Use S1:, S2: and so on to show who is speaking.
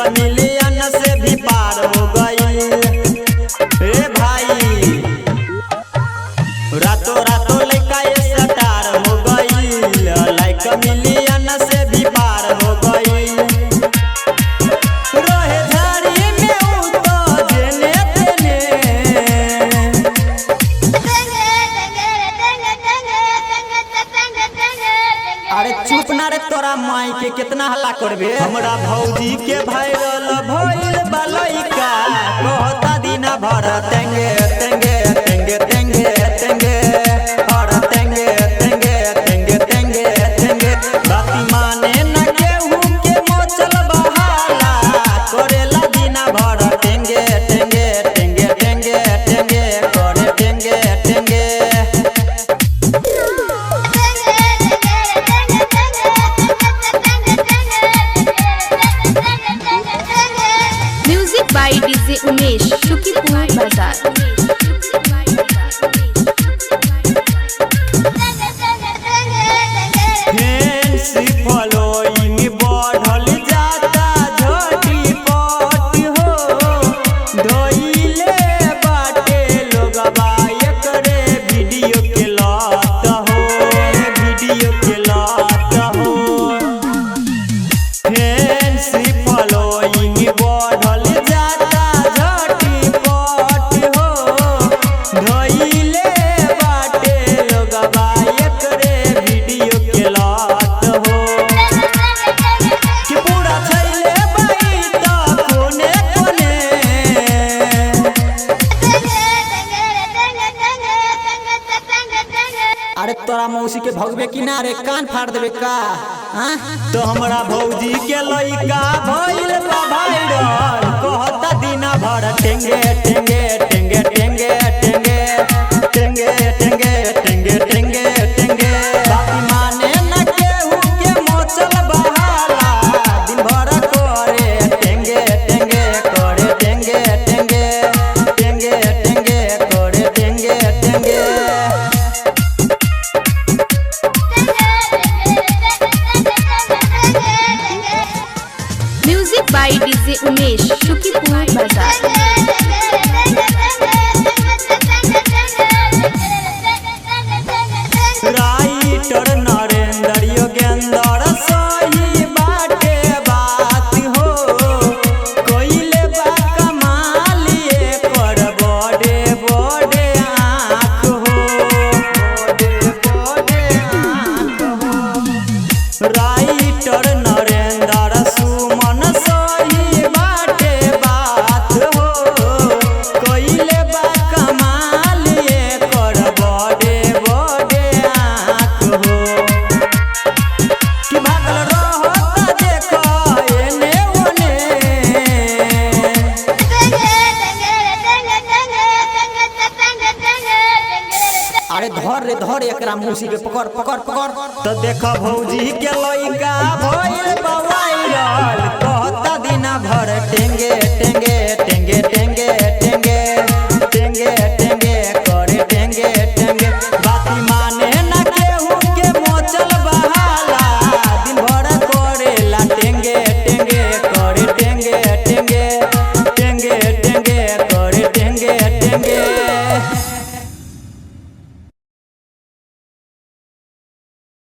S1: Million से भी पार हो गई। ए भाई रातों रातों लड़का ये स्टार हो गई, लाइक मिलियन से भी पार हो गई। रहे झाड़ी में उतो जेने तेने, अरे चुप ना रे तोरा माई के कितना हल्ला करबे। हमरा भौजी के वायरल भइल बलैका कहता दिन भर तेंगे तेंगे तेंगे तेंगे तेंगे और तेंगे तेंगे तेंगे तेंगे तेंगे। बाती माने न केहू के मोचल बहाला करेला दिन भर तेंगे तेंगे तेंगे तेंगे तेंगे करे तेंगे तेंगे।
S2: by DJ Umesh, Shukipur Bazaar.
S1: Fancy following बढ़ल जाता झटपट हो, धइले बाटे लोगबा एकरे वीडियो के लत हो, वीडियो के लत हो। फैंसी फॉलोइंग बढ़ल अरे तोरा मौसी के भगवे किनारे कान फाड़ देबे का। तो हमरा भौजी के लइका भइल बा भाइरल कहता दिन भर टेंगे टेंगे टेंगे टेंगे टेंगे टेंगे टेंगे टेंगे टेंगे टेंगे। बाती माने न केहू के मोचल बहाला दिन भर करे टेंगे टेंगे करे टेंगे टेंगे टेंगे टेंगे करे टेंगे टेंगे।
S2: by DJ Umesh, Shukipur Bazaar.
S1: Writer Narendra Yogendra सही बाटे बात हो, कोइले बा कमाल ये कर बड़े बड़े आँख हो, बड़े बड़े आँख हो। राइटर नरेंद्र सुमन सही बाटे बात हो, कोइले बा कमाल ये कर बड़े बड़े आँख हो। कि भागल रहता देखो एने ओने, अरे धर रे धर एकरा मौसी के पकड़ पकड़ पकड़। तो देखो भौजी के लइका भइल बा